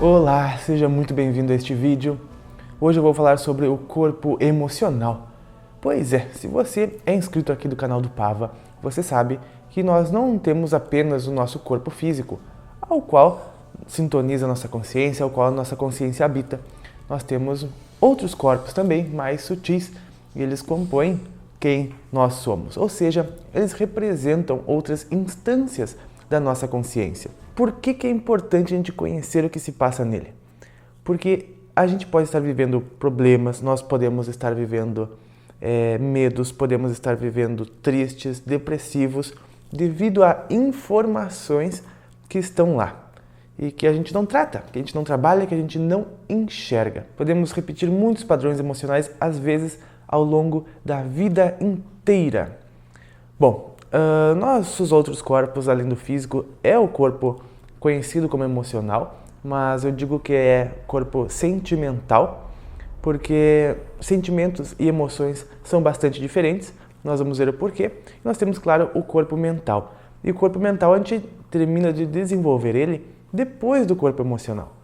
Olá, seja muito bem-vindo a este vídeo. Hoje eu vou falar sobre o corpo emocional. Pois é, se você é inscrito aqui do canal do Pava, você sabe que nós não temos apenas o nosso corpo físico, ao qual sintoniza a nossa consciência, ao qual a nossa consciência habita. Nós temos outros corpos também, mais sutis, e eles compõem quem nós somos, ou seja, eles representam outras instâncias da nossa consciência. Por que é importante a gente conhecer o que se passa nele? Porque a gente pode estar vivendo problemas, nós podemos estar vivendo medos, podemos estar vivendo tristes, depressivos, devido a informações que estão lá e que a gente não trata, que a gente não trabalha, que a gente não enxerga. Podemos repetir muitos padrões emocionais, às vezes, ao longo da vida inteira. Bom, nossos outros corpos, além do físico, é o corpo conhecido como emocional, mas eu digo que é corpo sentimental, porque sentimentos e emoções são bastante diferentes, nós vamos ver o porquê. Nós temos, claro, o corpo mental. E o corpo mental a gente termina de desenvolver ele depois do corpo emocional.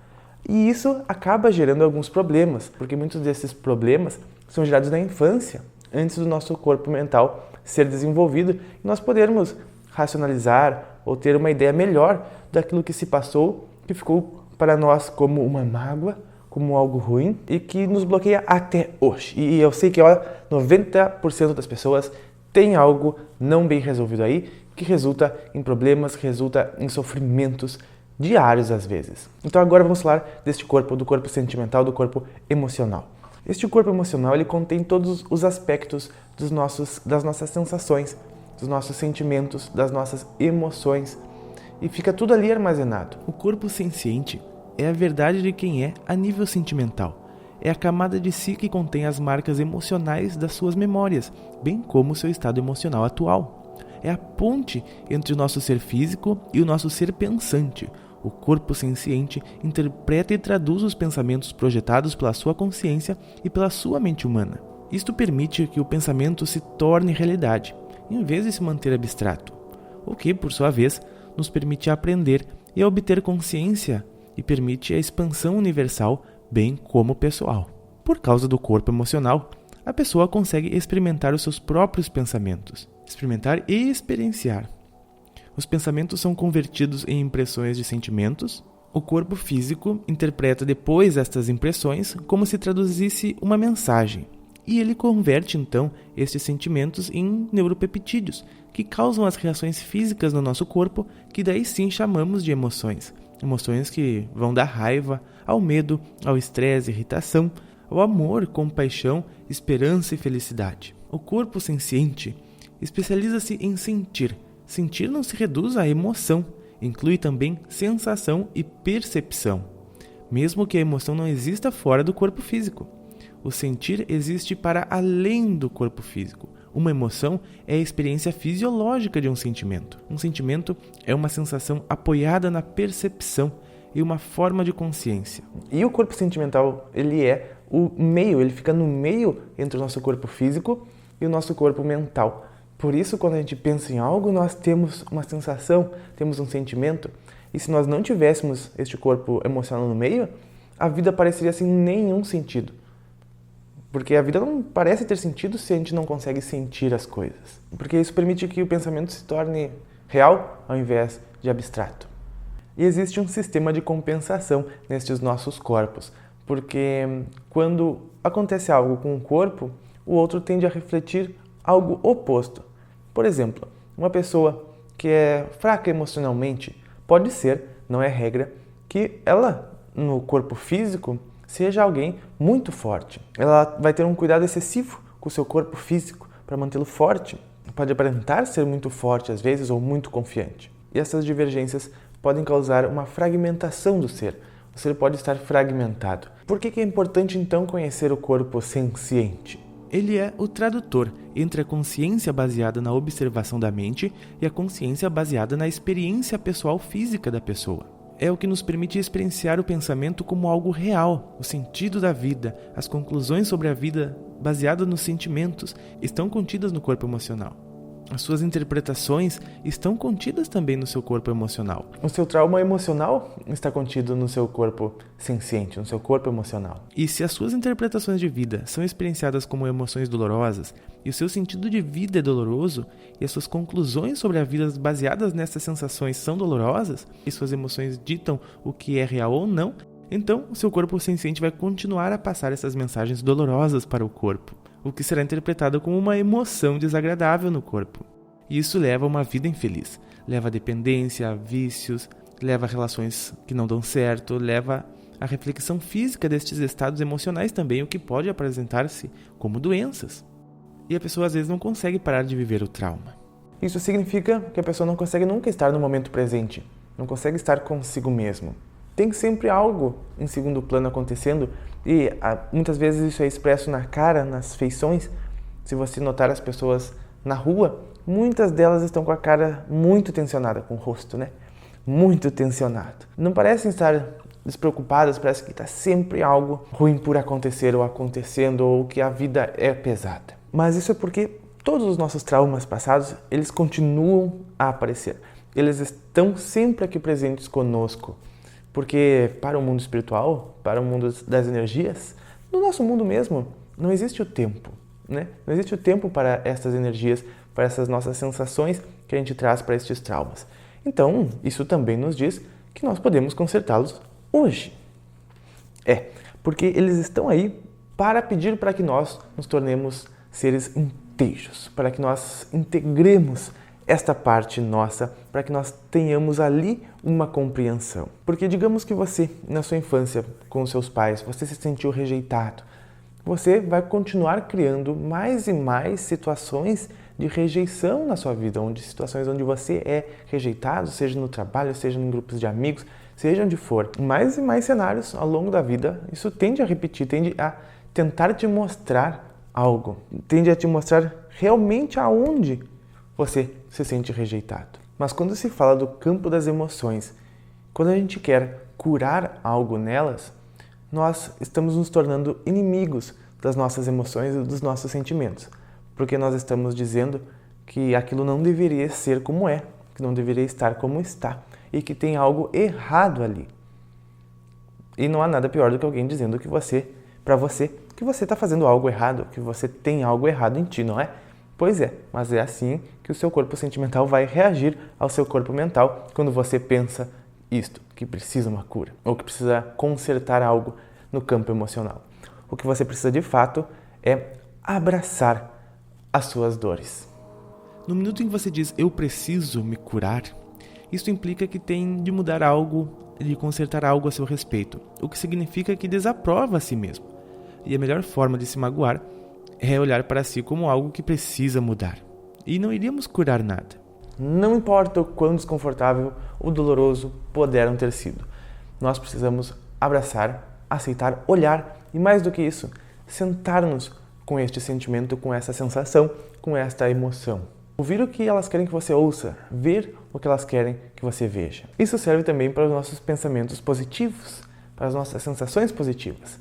E isso acaba gerando alguns problemas, porque muitos desses problemas são gerados na infância, antes do nosso corpo mental ser desenvolvido e nós podermos racionalizar ou ter uma ideia melhor daquilo que se passou, que ficou para nós como uma mágoa, como algo ruim e que nos bloqueia até hoje. E eu sei que 90% das pessoas tem algo não bem resolvido aí, que resulta em problemas, que resulta em sofrimentos diários às vezes. Então agora vamos falar deste corpo, do corpo sentimental, do corpo emocional. Este corpo emocional ele contém todos os aspectos das nossas sensações, dos nossos sentimentos, das nossas emoções e fica tudo ali armazenado. O corpo senciente é a verdade de quem é a nível sentimental. É a camada de si que contém as marcas emocionais das suas memórias, bem como o seu estado emocional atual. É a ponte entre o nosso ser físico e o nosso ser pensante. O corpo senciente interpreta e traduz os pensamentos projetados pela sua consciência e pela sua mente humana. Isto permite que o pensamento se torne realidade, em vez de se manter abstrato, o que, por sua vez, nos permite aprender e obter consciência e permite a expansão universal, bem como pessoal. Por causa do corpo emocional, a pessoa consegue experimentar os seus próprios pensamentos, experimentar e experienciar. Os pensamentos são convertidos em impressões de sentimentos. O corpo físico interpreta depois estas impressões como se traduzisse uma mensagem. E ele converte, então, estes sentimentos em neuropeptídeos, que causam as reações físicas no nosso corpo, que daí sim chamamos de emoções. Emoções que vão da raiva, ao medo, ao estresse, irritação, ao amor, compaixão, esperança e felicidade. O corpo senciente especializa-se em sentir. Sentir não se reduz à emoção, inclui também sensação e percepção, mesmo que a emoção não exista fora do corpo físico. O sentir existe para além do corpo físico. Uma emoção é a experiência fisiológica de um sentimento. Um sentimento é uma sensação apoiada na percepção e uma forma de consciência. E o corpo sentimental, ele é o meio, ele fica no meio entre o nosso corpo físico e o nosso corpo mental. Por isso, quando a gente pensa em algo, nós temos uma sensação, temos um sentimento. E se nós não tivéssemos este corpo emocional no meio, a vida pareceria sem nenhum sentido. Porque a vida não parece ter sentido se a gente não consegue sentir as coisas. Porque isso permite que o pensamento se torne real ao invés de abstrato. E existe um sistema de compensação nestes nossos corpos. Porque quando acontece algo com um corpo, o outro tende a refletir algo oposto. Por exemplo, uma pessoa que é fraca emocionalmente, pode ser, não é regra, que ela, no corpo físico, seja alguém muito forte. Ela vai ter um cuidado excessivo com o seu corpo físico para mantê-lo forte. Pode aparentar ser muito forte às vezes ou muito confiante. E essas divergências podem causar uma fragmentação do ser. O ser pode estar fragmentado. Por que é importante então conhecer o corpo senciente? Ele é o tradutor entre a consciência baseada na observação da mente e a consciência baseada na experiência pessoal física da pessoa. É o que nos permite experienciar o pensamento como algo real, o sentido da vida, as conclusões sobre a vida baseadas nos sentimentos estão contidas no corpo emocional. As suas interpretações estão contidas também no seu corpo emocional. O seu trauma emocional está contido no seu corpo senciente, no seu corpo emocional. E se as suas interpretações de vida são experienciadas como emoções dolorosas, e o seu sentido de vida é doloroso, e as suas conclusões sobre a vida baseadas nessas sensações são dolorosas, e suas emoções ditam o que é real ou não, então o seu corpo senciente vai continuar a passar essas mensagens dolorosas para o corpo, o que será interpretado como uma emoção desagradável no corpo. E isso leva a uma vida infeliz, leva a dependência, a vícios, leva a relações que não dão certo, leva a reflexão física destes estados emocionais também, o que pode apresentar-se como doenças. E a pessoa às vezes não consegue parar de viver o trauma. Isso significa que a pessoa não consegue nunca estar no momento presente, não consegue estar consigo mesmo. Tem sempre algo em segundo plano acontecendo e muitas vezes isso é expresso na cara, nas feições. Se você notar as pessoas na rua, muitas delas estão com a cara muito tensionada, com o rosto, muito tensionado. Não parecem estar despreocupadas, parece que está sempre algo ruim por acontecer ou acontecendo ou que a vida é pesada. Mas isso é porque todos os nossos traumas passados, eles continuam a aparecer. Eles estão sempre aqui presentes conosco. Porque para o mundo espiritual, para o mundo das energias, no nosso mundo mesmo, não existe o tempo, Não existe o tempo para essas energias, para essas nossas sensações que a gente traz para estes traumas. Então, isso também nos diz que nós podemos consertá-los hoje. Porque eles estão aí para pedir para que nós nos tornemos seres inteiros, para que nós integremos esta parte nossa, para que nós tenhamos ali uma compreensão. Porque digamos que você, na sua infância, com os seus pais, você se sentiu rejeitado. Você vai continuar criando mais e mais situações de rejeição na sua vida, situações onde você é rejeitado, seja no trabalho, seja em grupos de amigos, seja onde for. Mais e mais cenários ao longo da vida, isso tende a repetir, tende a tentar te mostrar algo, tende a te mostrar realmente aonde você se sente rejeitado. Mas quando se fala do campo das emoções, quando a gente quer curar algo nelas, nós estamos nos tornando inimigos das nossas emoções e dos nossos sentimentos, porque nós estamos dizendo que aquilo não deveria ser como é, que não deveria estar como está e que tem algo errado ali. E não há nada pior do que alguém dizendo que para você, que você está fazendo algo errado, que você tem algo errado em ti, não é? Pois é, mas é assim que o seu corpo sentimental vai reagir ao seu corpo mental quando você pensa isto, que precisa uma cura, ou que precisa consertar algo no campo emocional. O que você precisa de fato é abraçar as suas dores. No minuto em que você diz, eu preciso me curar, isso implica que tem de mudar algo, de consertar algo a seu respeito, o que significa que desaprova a si mesmo. E a melhor forma de se magoar é olhar para si como algo que precisa mudar. E não iríamos curar nada. Não importa o quão desconfortável ou doloroso puderam ter sido. Nós precisamos abraçar, aceitar, olhar e, mais do que isso, sentar-nos com este sentimento, com essa sensação, com esta emoção. Ouvir o que elas querem que você ouça, ver o que elas querem que você veja. Isso serve também para os nossos pensamentos positivos, para as nossas sensações positivas.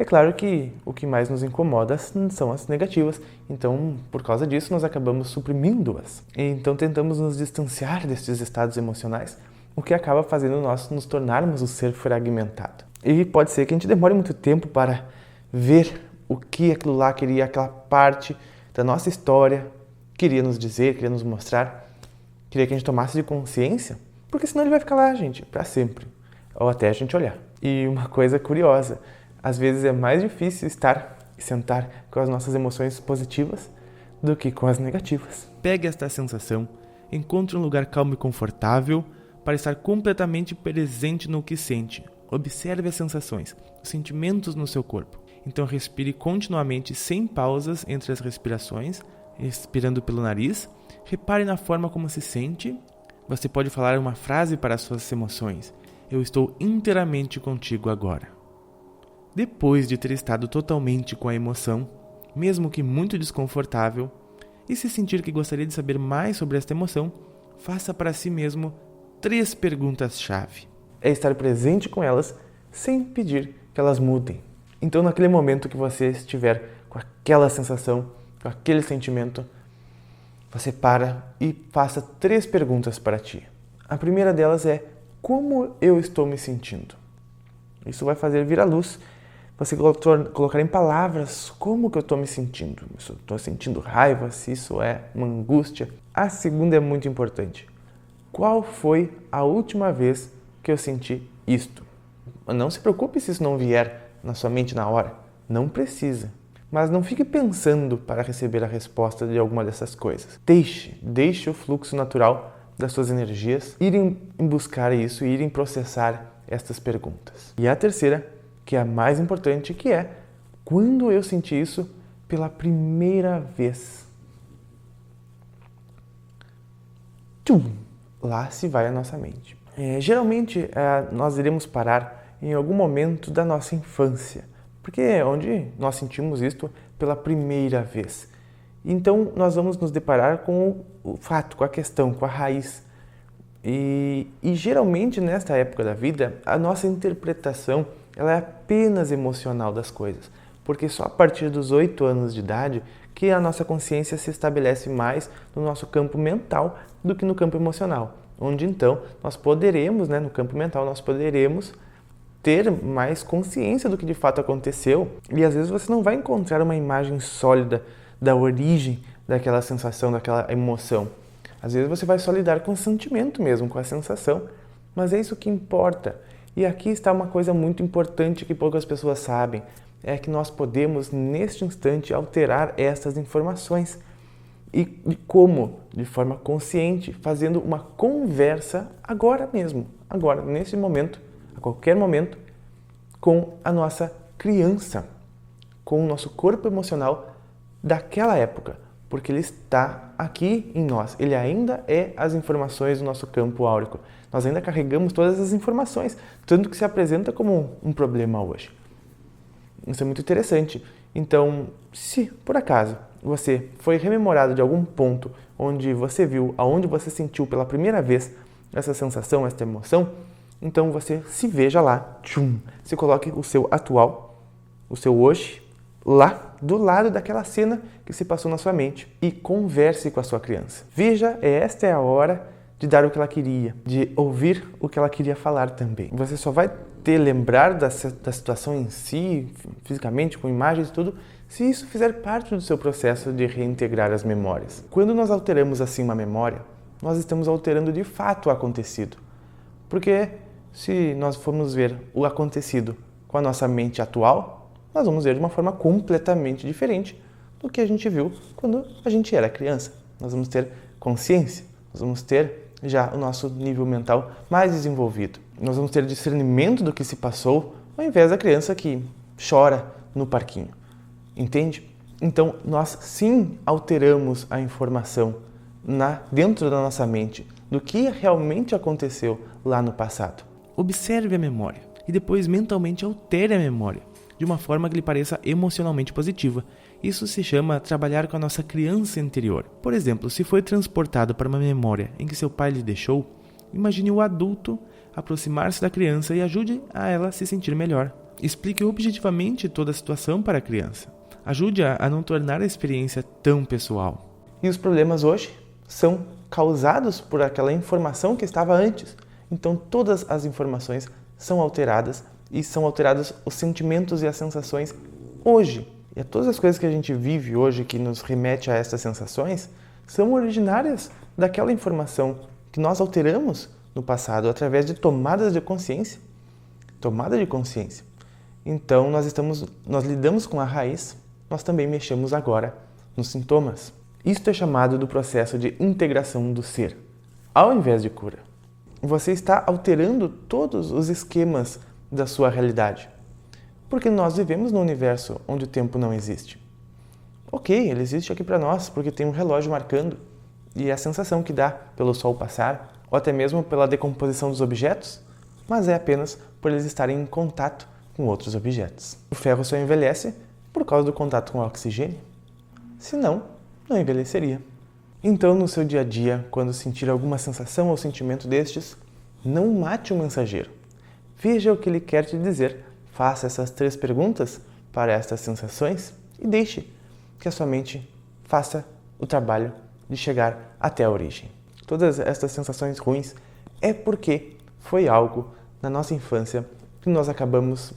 É claro que o que mais nos incomoda são as negativas, então, por causa disso, nós acabamos suprimindo-as. Então, tentamos nos distanciar destes estados emocionais, o que acaba fazendo nós nos tornarmos um ser fragmentado. E pode ser que a gente demore muito tempo para ver o que aquilo lá queria, aquela parte da nossa história queria nos dizer, queria nos mostrar, queria que a gente tomasse de consciência, porque senão ele vai ficar lá, gente, para sempre, ou até a gente olhar. E uma coisa curiosa, às vezes é mais difícil estar e sentar com as nossas emoções positivas do que com as negativas. Pegue esta sensação, encontre um lugar calmo e confortável para estar completamente presente no que sente. Observe as sensações, os sentimentos no seu corpo. Então respire continuamente, sem pausas entre as respirações, respirando pelo nariz. Repare na forma como se sente. Você pode falar uma frase para as suas emoções. Eu estou inteiramente contigo agora. Depois de ter estado totalmente com a emoção, mesmo que muito desconfortável, e se sentir que gostaria de saber mais sobre esta emoção, faça para si mesmo 3 perguntas-chave. É estar presente com elas sem pedir que elas mudem. Então, naquele momento que você estiver com aquela sensação, com aquele sentimento, você para e faça 3 perguntas para ti. A primeira delas é: como eu estou me sentindo? Isso vai fazer vir à luz. Você colocar em palavras como que eu estou me sentindo. Se eu estou sentindo raiva, se isso é uma angústia. A segunda é muito importante. Qual foi a última vez que eu senti isto? Não se preocupe se isso não vier na sua mente na hora. Não precisa. Mas não fique pensando para receber a resposta de alguma dessas coisas. Deixe o fluxo natural das suas energias irem buscar isso e irem processar estas perguntas. E a terceira, que é a mais importante, que é: quando eu senti isso pela primeira vez? Lá se vai a nossa mente. Geralmente, nós iremos parar em algum momento da nossa infância, porque é onde nós sentimos isto pela primeira vez. Então, nós vamos nos deparar com o fato, com a questão, com a raiz. E geralmente, nesta época da vida, a nossa interpretação ela é apenas emocional das coisas, porque só a partir dos 8 anos de idade que a nossa consciência se estabelece mais no nosso campo mental do que no campo emocional, onde então nós poderemos, no campo mental, nós poderemos ter mais consciência do que de fato aconteceu, e às vezes você não vai encontrar uma imagem sólida da origem daquela sensação, daquela emoção. Às vezes você vai só lidar com o sentimento mesmo, com a sensação, mas é isso que importa. E aqui está uma coisa muito importante que poucas pessoas sabem, é que nós podemos, neste instante, alterar essas informações. E como? De forma consciente, fazendo uma conversa agora mesmo, agora, nesse momento, a qualquer momento, com a nossa criança, com o nosso corpo emocional daquela época, porque ele está aqui em nós, ele ainda é as informações do nosso campo áurico. Nós ainda carregamos todas as informações, tanto que se apresenta como um problema hoje. Isso é muito interessante. Então, se por acaso você foi rememorado de algum ponto onde você viu, aonde você sentiu pela primeira vez essa sensação, essa emoção, então você se veja lá, se coloque o seu atual, o seu hoje, lá do lado daquela cena que se passou na sua mente e converse com a sua criança. Veja, esta é a hora de dar o que ela queria, de ouvir o que ela queria falar também. Você só vai lembrar da situação em si, fisicamente, com imagens e tudo, se isso fizer parte do seu processo de reintegrar as memórias. Quando nós alteramos assim uma memória, nós estamos alterando de fato o acontecido. Porque se nós formos ver o acontecido com a nossa mente atual, nós vamos ver de uma forma completamente diferente do que a gente viu quando a gente era criança. Nós vamos ter consciência, nós vamos ter já o nosso nível mental mais desenvolvido. Nós vamos ter discernimento do que se passou, ao invés da criança que chora no parquinho. Entende? Então, nós sim alteramos a informação dentro da nossa mente do que realmente aconteceu lá no passado. Observe a memória e depois mentalmente altere a memória de uma forma que lhe pareça emocionalmente positiva. Isso se chama trabalhar com a nossa criança interior. Por exemplo, se foi transportado para uma memória em que seu pai lhe deixou, imagine o adulto aproximar-se da criança e ajude a ela se sentir melhor. Explique objetivamente toda a situação para a criança. Ajude-a a não tornar a experiência tão pessoal. E os problemas hoje são causados por aquela informação que estava antes. Então todas as informações são alteradas e são alterados os sentimentos e as sensações hoje. E todas as coisas que a gente vive hoje que nos remete a essas sensações são originárias daquela informação que nós alteramos no passado através de tomadas de consciência. Tomada de consciência. Então nós lidamos com a raiz, nós também mexemos agora nos sintomas. Isto é chamado do processo de integração do ser, ao invés de cura. Você está alterando todos os esquemas da sua realidade. Porque nós vivemos num universo onde o tempo não existe. Ok, ele existe aqui para nós porque tem um relógio marcando e a sensação que dá pelo sol passar, ou até mesmo pela decomposição dos objetos, mas é apenas por eles estarem em contato com outros objetos. O ferro só envelhece por causa do contato com o oxigênio. Senão, não envelheceria. Então, no seu dia a dia, quando sentir alguma sensação ou sentimento destes, não mate o mensageiro. Veja o que ele quer te dizer, faça essas 3 perguntas para estas sensações e deixe que a sua mente faça o trabalho de chegar até a origem. Todas essas sensações ruins é porque foi algo na nossa infância que nós acabamos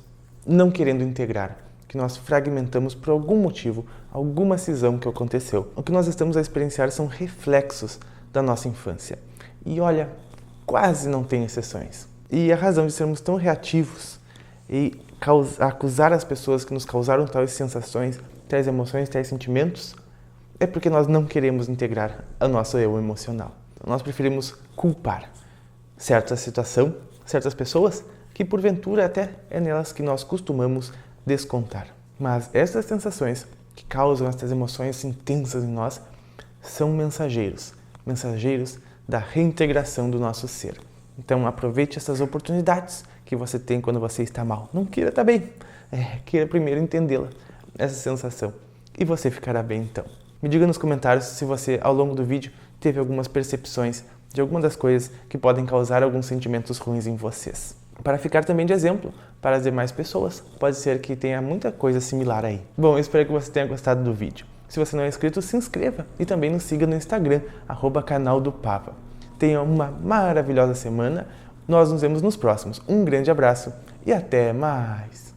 não querendo integrar, que nós fragmentamos por algum motivo, alguma cisão que aconteceu. O que nós estamos a experienciar são reflexos da nossa infância. E olha, quase não tem exceções. E a razão de sermos tão reativos e acusar as pessoas que nos causaram tais sensações, tais emoções, tais sentimentos, é porque nós não queremos integrar o nosso eu emocional. Nós preferimos culpar certa situação, certas pessoas, que porventura até é nelas que nós costumamos descontar. Mas essas sensações que causam essas emoções intensas em nós são mensageiros da reintegração do nosso ser. Então aproveite essas oportunidades que você tem quando você está mal. Não queira estar bem, queira primeiro entendê-la, essa sensação, e você ficará bem então. Me diga nos comentários se você, ao longo do vídeo, teve algumas percepções de alguma das coisas que podem causar alguns sentimentos ruins em vocês. Para ficar também de exemplo para as demais pessoas, pode ser que tenha muita coisa similar aí. Bom, eu espero que você tenha gostado do vídeo. Se você não é inscrito, se inscreva e também nos siga no Instagram, @canaldopava. Tenha uma maravilhosa semana, nós nos vemos nos próximos. Um grande abraço e até mais!